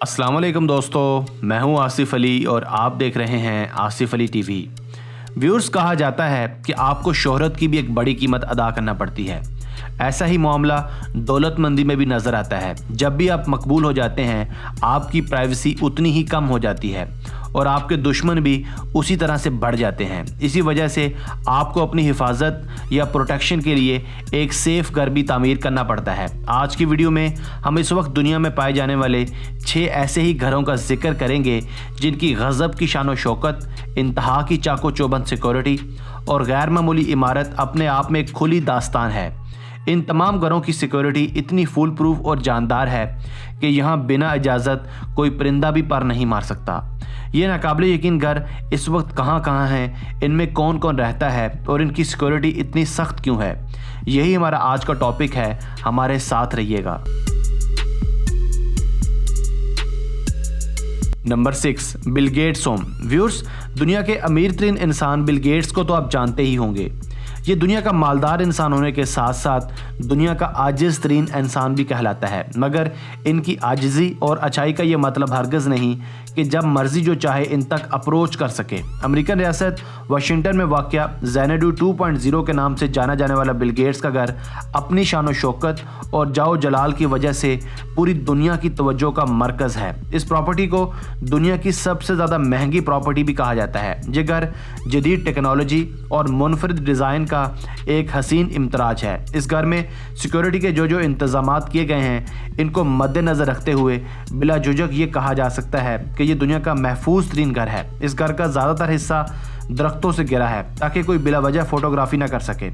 अस्सलाम वालेकुम दोस्तों, मैं हूं आसिफ अली और आप देख रहे हैं आसिफ अली टीवी। व्यूअर्स, कहा जाता है कि आपको शोहरत की भी एक बड़ी कीमत अदा करना पड़ती है। ऐसा ही मामला दौलतमंदी में भी नज़र आता है। जब भी आप मकबूल हो जाते हैं, आपकी प्राइवेसी उतनी ही कम हो जाती है और आपके दुश्मन भी उसी तरह से बढ़ जाते हैं। इसी वजह से आपको अपनी हिफाजत या प्रोटेक्शन के लिए एक सेफ घर भी तामीर करना पड़ता है। आज की वीडियो में हम इस वक्त दुनिया में पाए जाने वाले 6 ऐसे ही घरों का जिक्र करेंगे जिनकी गज़ब की शान व शौकत, इंतहा की चाको चौबंद सिक्योरिटी और गैर मामूली इमारत अपने आप में एक खुली दास्तान है। इन तमाम घरों की सिक्योरिटी इतनी फुल प्रूफ और जानदार है कि यहाँ बिना इजाज़त कोई परिंदा भी पर नहीं मार सकता। ये नाकाबिले यकीन घर इस वक्त कहाँ कहाँ हैं, इनमें कौन कौन रहता है और इनकी सिक्योरिटी इतनी सख्त क्यों है, यही हमारा आज का टॉपिक है। हमारे साथ रहिएगा। Number 6, Bill Gates home. Viewers, दुनिया के अमीर तरीन इंसान बिल गेट्स को तो आप जानते ही होंगे। ये दुनिया का मालदार इंसान होने के साथ साथ दुनिया का आजिज़ तरीन इंसान भी कहलाता है। मगर इनकी आजिज़ी और अच्छाई का ये मतलब हरगिज़ नहीं कि जब मर्जी जो चाहे इन तक अप्रोच कर सके। अमेरिकन रियासत वाशिंगटन में वाक़या ज़ैनडू 2.0 के नाम से जाना जाने वाला बिल गेट्स का घर अपनी शान व शौकत और जाओ जलाल की वजह से पूरी दुनिया की तवज्जो का मरकज़ है। इस प्रॉपर्टी को दुनिया की सबसे ज़्यादा महंगी प्रॉपर्टी भी कहा जाता है। ये घर जदीद टेक्नोलॉजी और मुनफरिद डिज़ाइन का एक हसीन इम्तराज है। इस घर में सिक्योरिटी के जो इंतजामात किए गए हैं, इनको मद्देनज़र रखते हुए बिला झुझक ये कहा जा सकता है कि ये दुनिया का महफूज तरीन घर है। इस घर का ज़्यादातर हिस्सा दरख्तों से घिरा है ताकि कोई बिला वजह फ़ोटोग्राफी ना कर सके।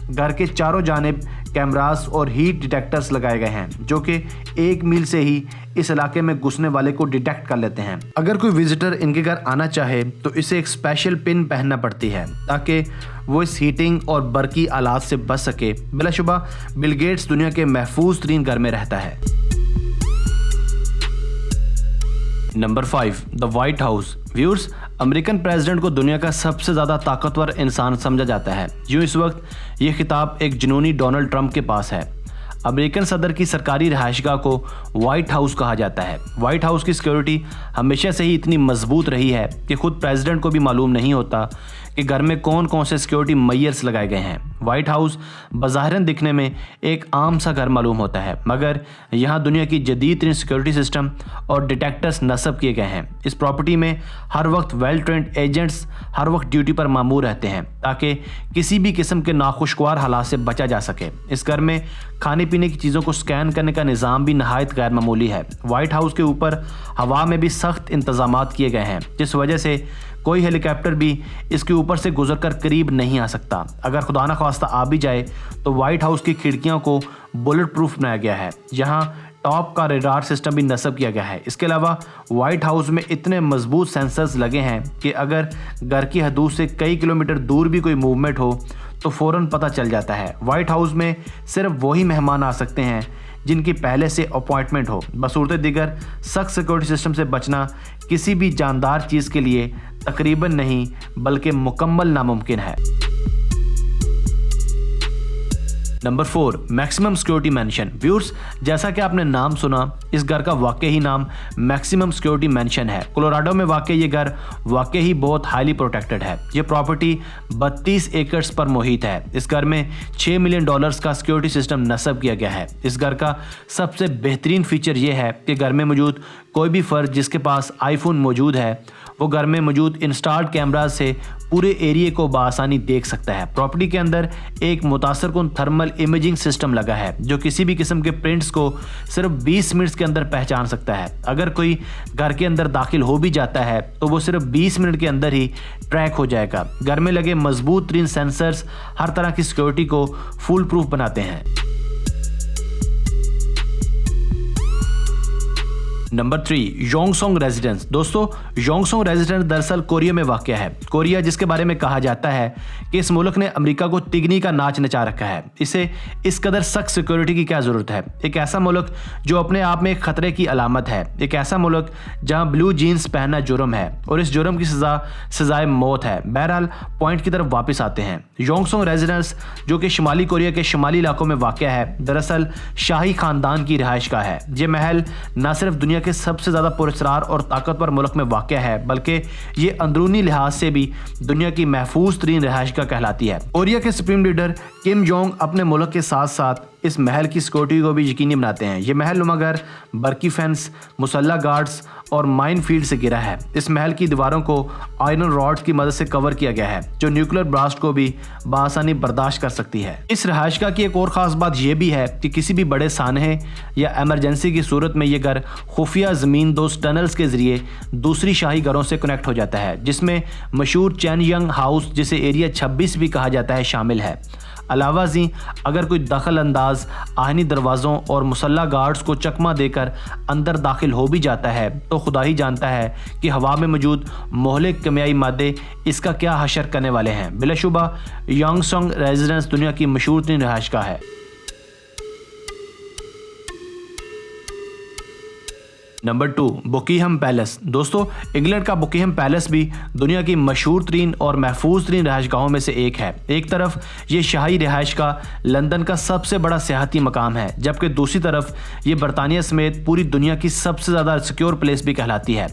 घर के चारों जानिब कैमरास और हीट डिटेक्टर्स लगाए गए हैं जो कि 1 मील से ही इस इलाके में घुसने वाले को डिटेक्ट कर लेते हैं। अगर कोई विजिटर इनके घर आना चाहे तो इसे एक स्पेशल पिन पहनना पड़ती है ताकि वो इस हीटिंग और बर्की आलात से बच सके। बिलाशुबा बिल गेट्स दुनिया के महफूज तरीन घर में रहता है। Number 5, the white house. Viewers, American president को दुनिया का सबसे ज़्यादा ताकतवर इंसान समझा जाता है। यूँ इस वक्त ये खिताब एक जुनूनी डोनाल्ड ट्रंप के पास है। अमेरिकन सदर की सरकारी रिहाइशगाह को वाइट हाउस कहा जाता है। वाइट हाउस की सिक्योरिटी हमेशा से ही इतनी मजबूत रही है कि खुद प्रेसिडेंट को भी मालूम नहीं होता कि घर में कौन कौन से सिक्योरिटी मेयर्स लगाए गए हैं। वाइट हाउस बज़ाहिरन दिखने में एक आम सा घर मालूम होता है, मगर यहाँ दुनिया की जदीद तरीन सिक्योरिटी सिस्टम और डिटेक्टर्स नस्ब किए गए हैं। इस प्रॉपर्टी में हर वक्त वेल ट्रेंड एजेंट्स हर वक्त ड्यूटी पर मामूर रहते हैं ताकि किसी भी किस्म के नाखुशगवार हालात से बचा जा सके। इस घर में खाने पीने की चीज़ों को स्कैन करने का निज़ाम भी नहायत गैर मामूली है। वाइट हाउस के ऊपर हवा में भी सख्त इंतजामात किए गए हैं जिस वजह से कोई हेलीकॉप्टर भी इसके ऊपर से गुजरकर करीब नहीं आ सकता। अगर खुदा न ख्वास्ता आ भी जाए तो वाइट हाउस की खिड़कियों को बुलेट प्रूफ बनाया गया है। यहाँ टॉप का रेडार सिस्टम भी नस्ब किया गया है। इसके अलावा वाइट हाउस में इतने मजबूत सेंसर्स लगे हैं कि अगर घर की हदूद से कई किलोमीटर दूर भी कोई मूवमेंट हो तो फ़ौरन पता चल जाता है। वाइट हाउस में सिर्फ वही मेहमान आ सकते हैं जिनकी पहले से अपॉइंटमेंट हो। बसूरत दिगर सख्त सिक्योरिटी सिस्टम से बचना किसी भी जानदार चीज़ के लिए तकरीबन नहीं बल्कि मुकम्मल नामुमकिन है। Number 4, maximum security mention. Viewers, जैसा कि आपने नाम सुना, इस घर का वाकई ही नाम मैक्सिमम सिक्योरिटी मैंशन है। कोलोराडो में वाकई ये घर वाकई ही बहुत हाईली प्रोटेक्टेड है। ये प्रॉपर्टी 32 एकड़ पर मुहित है। इस घर में $6 मिलियन का सिक्योरिटी सिस्टम नस्ब किया गया है। इस घर का सबसे बेहतरीन फीचर ये है कि घर में मौजूद कोई भी फ़र्द जिसके पास आईफोन मौजूद है वो घर में मौजूद इंस्टॉल्ड कैमराज से पूरे एरिया को बआसानी देख सकता है। प्रॉपर्टी के अंदर एक मुतासरकुन थर्मल इमेजिंग सिस्टम लगा है जो किसी भी किस्म के प्रिंट्स को सिर्फ 20 मिनट्स के अंदर पहचान सकता है। अगर कोई घर के अंदर दाखिल हो भी जाता है तो वो सिर्फ 20 मिनट के अंदर ही ट्रैक हो जाएगा। घर में लगे मजबूत तरीन सेंसर्स हर तरह की सिक्योरिटी को फुल प्रूफ बनाते हैं। Number 3, Yongsong residence. दोस्तों, योंगसोंग रेजिडेंस दरअसल कोरिया में वाक़या है। कोरिया जिसके बारे में कहा जाता है कि इस मुल्क ने अमेरिका को तिगनी का नाच नचा रखा है। इसे इस कदर सख्त सिक्योरिटी की क्या ज़रूरत है। एक ऐसा मुल्क जो अपने आप में एक ख़तरे की अलामत है। एक ऐसा मुल्क जहाँ ब्लू जीन्स पहनना जुर्म है और इस जुर्म की सज़ाए मौत है। बहरहाल पॉइंट की तरफ वापस आते हैं। योंगसोंग रेजिडेंस जो कि शुमाली कोरिया के शुमाली इलाकों में वाक़या है, दरअसल शाही ख़ानदान की रिहाइशगाह है। ये महल न सिर्फ दुनिया दुनिया के सबसे ज़्यादा पुरस्कार और ताकतवर मुल्क में वाक़या है, बल्कि ये अंदरूनी लिहाज से भी दुनिया की महफूज तरीन रिहाइशगाह कहलाती है। कोरिया के सुप्रीम लीडर किम जोंग अपने मुल्क के साथ साथ इस महल की सिक्योरिटी को भी यकीनी बनाते हैं। ये महल नुमा घर बरकी फेंस, मुसल्ला गार्ड्स और माइन फील्ड से घिरा है। इस महल की दीवारों को आयरन रॉड्स की मदद से कवर किया गया है, जो न्यूक्लियर ब्लास्ट को भी बआसानी बर्दाश्त कर सकती है। इस रिहाइशगाह की एक और ख़ास बात यह भी है कि किसी भी बड़े सानहे या एमरजेंसी की सूरत में ये घर खुफिया ज़मीन दोस्त टनल्स के ज़रिए दूसरी शाही घरों से कनेक्ट हो जाता है, जिसमें मशहूर चैनयंग हाउस, जिसे एरिया 26 भी कहा जाता है, शामिल है। अलावा जी अगर कोई दखल अंदाज आहनी दरवाज़ों और मुसल्ला गार्ड्स को चकमा देकर अंदर दाखिल हो भी जाता है, तो खुदा ही जानता है कि हवा में मौजूद मोहलिक केमियाई मादे इसका क्या हशर करने वाले हैं। बिलाशुबा यांगसोंग रेजिडेंस दुनिया की मशहूर तरीन रिहाइशगाह है। Number 2, Buckingham palace. दोस्तों, इंग्लैंड का बुकिंघम पैलेस भी दुनिया की मशहूर तरीन और महफूज तरीन रिहाइशगाहों में से एक है। एक तरफ ये शाही रिहाइशगाह लंदन का सबसे बड़ा सियाहती मकाम है, जबकि दूसरी तरफ ये बरतानिया समेत पूरी दुनिया की सबसे ज़्यादा सिक्योर प्लेस भी कहलाती है।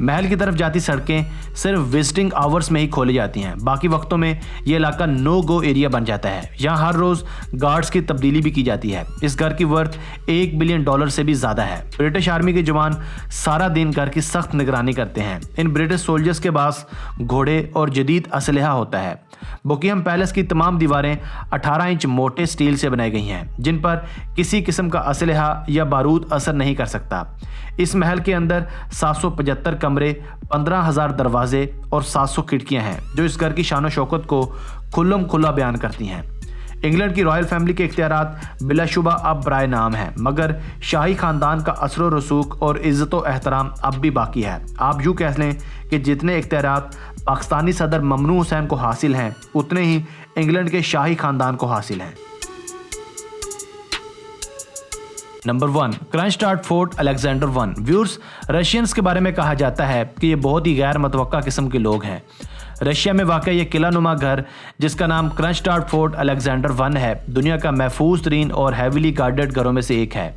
महल की तरफ जाती सड़कें सिर्फ विजिटिंग आवर्स में ही खोली जाती हैं, बाकी वक्तों में ये इलाका नो गो एरिया बन जाता है। यहाँ हर रोज़ गार्ड्स की तब्दीली भी की जाती है। इस घर की वर्थ $1 बिलियन से भी ज़्यादा है। ब्रिटिश आर्मी के जवान सारा दिन घर की सख्त निगरानी करते हैं। इन ब्रिटिश सोल्जर्स के पास घोड़े और जदीद असलहा होता है। बुकिंघम पैलेस की तमाम दीवारें 18 इंच मोटे स्टील से बनाई गई हैं, जिन पर किसी किस्म का असलहा या बारूद असर नहीं कर सकता। इस महल के अंदर 775 कमरे, 15,000 दरवाजे और 700 खिड़कियां हैं, जो इस घर की शान और शौकत को खुल्लम खुल्ला बयान करती हैं। इंग्लैंड की रॉयल फैमिली के इख्तियारात बिलाशुबा अब बराए नाम हैं, मगर शाही खानदान का असर व रसूख और इज़्ज़त व एहतराम अब भी बाकी है। आप यूँ कह लें कि जितने इख्तियारात पाकिस्तानी सदर ममनू हुसैन को हासिल हैं, उतने ही इंग्लैंड के शाही खानदान को हासिल हैं। Number 1, Kronstadt fort Alexander 1। Viewers, Russians के बारे में कहा जाता है कि ये बहुत ही गैर मतवक्का किस्म के लोग हैं। रशिया में वाक़ ये किला नुमा घर, जिसका नाम क्राइस्टस्टाड फोर्ट अलेक्जेंडर 1 है, दुनिया का महफूज तरीन और हैवीली गार्डेड घरों में से एक है।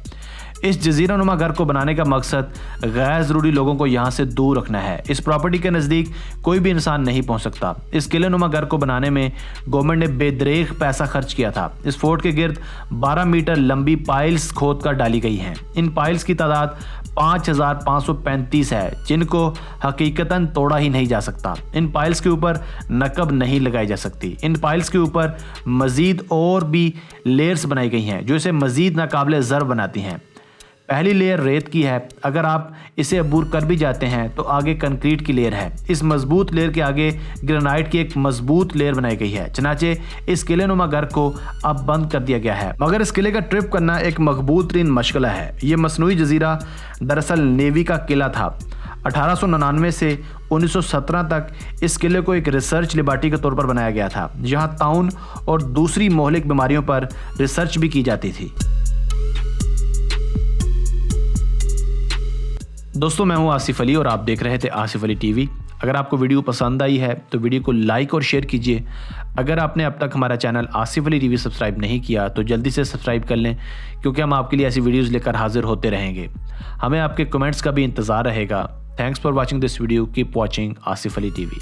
इस जजीरा नुमा घर को बनाने का मकसद गैर ज़रूरी लोगों को यहाँ से दूर रखना है। इस प्रॉपर्टी के नज़दीक कोई भी इंसान नहीं पहुँच सकता। इस किले नुमा घर को बनाने में गवर्नमेंट ने बेदरेग पैसा खर्च किया था। इस फोर्ट के गिर्द 12 मीटर लंबी पाइल्स खोद कर डाली गई हैं। इन पाइल्स की तादाद 5,535 है, जिनको हकीकतन तोड़ा ही नहीं जा सकता। इन पाइल्स के ऊपर नकब नहीं लगाई जा सकती। इन पाइल्स के ऊपर मज़ीद और भी लेयर्स बनाई गई हैं, जो इसे मज़ीद नाकाबिले ज़र बनाती हैं। पहली लेयर रेत की है। अगर आप इसे अबूर कर भी जाते हैं तो आगे कंक्रीट की लेयर है। इस मजबूत लेयर के आगे ग्रेनाइट की एक मजबूत लेयर बनाई गई है। चनाचे इस किले नुमा घर को अब बंद कर दिया गया है, मगर इस किले का ट्रिप करना एक मकबूल तरीन मशगला है। ये मसनूई जजीरा दरअसल नेवी का किला था। 1899 से 1917 तक इस किले को एक रिसर्च लेबार्टरी के तौर पर बनाया गया था, जहाँ ताउन और दूसरी मोहलिक बीमारियों पर रिसर्च भी की जाती थी। दोस्तों, मैं हूं आसिफ अली और आप देख रहे थे आसिफ अली टीवी। अगर आपको वीडियो पसंद आई है तो वीडियो को लाइक और शेयर कीजिए। अगर आपने अब तक हमारा channel Asif Ali TV subscribe नहीं किया तो जल्दी से सब्सक्राइब कर लें, क्योंकि हम आपके लिए ऐसी वीडियोज़ लेकर हाजिर होते रहेंगे। हमें आपके कमेंट्स का भी इंतज़ार रहेगा। Thanks for watching this video. Keep watching Asif Ali TV.